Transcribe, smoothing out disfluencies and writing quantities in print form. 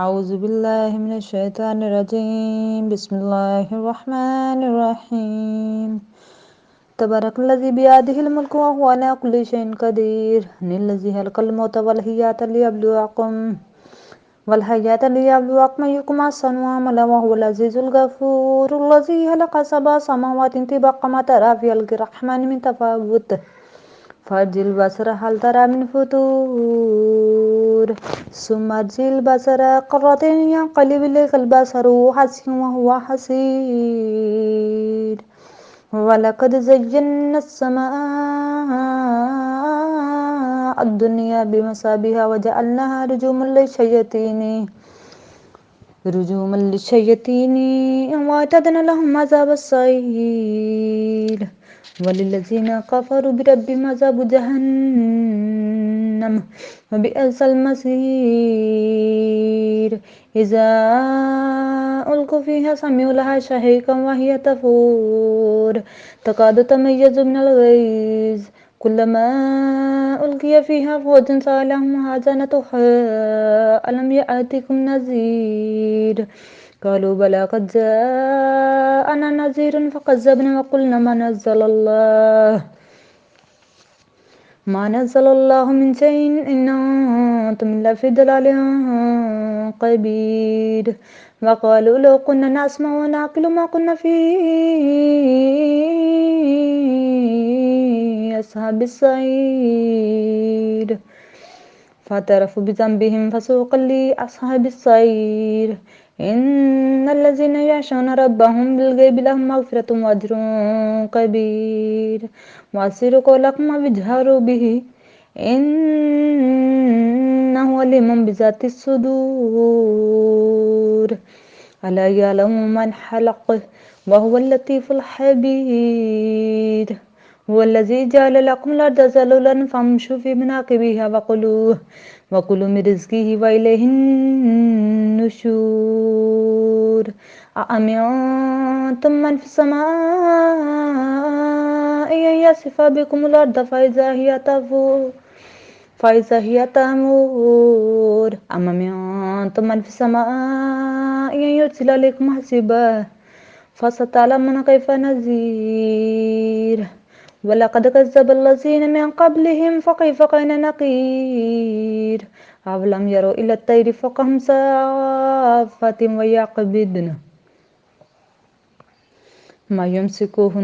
أعوذ بالله من الشيطان الرجيم بسم الله الرحمن الرحيم تبارك الذي بيده الملك وهو على كل شيء قدير الذي خلق الموت والحياة ليبلوكم أيكم أحسن عملا وهو العزيز الغفور الذي خلق سبع سماوات طباقا ما ترى في خلق الرحمن من تفاوت فارج البصر هل ترى من فتور ثم ارج البصر قرتين ينقلب إليك البصر حسن وهو حسير ولقد زينا السماء الدنيا بمصابيح وجعلناها رجوما للشياطين وأعتدنا لهم عذاب السعير وللذين كفروا بربهم عذاب جهنم وبئس المصير إذا ألقوا فيها سمعوا لها شهيقا وهي تفور تكاد تميز من الغيظ كلما ألقي فيها فوج سألهم خزنتها ألم يأتكم نذير قالوا بلى قد جاءنا نذير فكذبنا وقلنا ما نزل الله من شيء إن أنتم إلا في ضلال كبير وقالوا لو كنا نسمع ونعقل ما كنا في أصحاب السعير فاعترفوا بذنبهم فسوقا لأصحاب السعير إن الذين يخشون ربهم بالغيب لهم مغفرة وأجر كبير وأسروا قولكم واجهروا به إنه عليم بذات الصدور ألا يعلم من خلق وهو اللطيف الخبير هو الذي جعل لكم الأرض ذلولا فامشوا في مناكبها وكلوا من رزقه وإليه النشور أأمنتم من في السماء أن يخسف بكم الأرض فإذا هي تمور أم أمنتم من في السماء أن يرسل عليكم حسيبا فستعلمون كيف نذير ولقد كذب الذين من قبلهم فكيف كان نكير أولم يروا إلى الطير فوقهم صافات ويقبضن ما يمسكوهن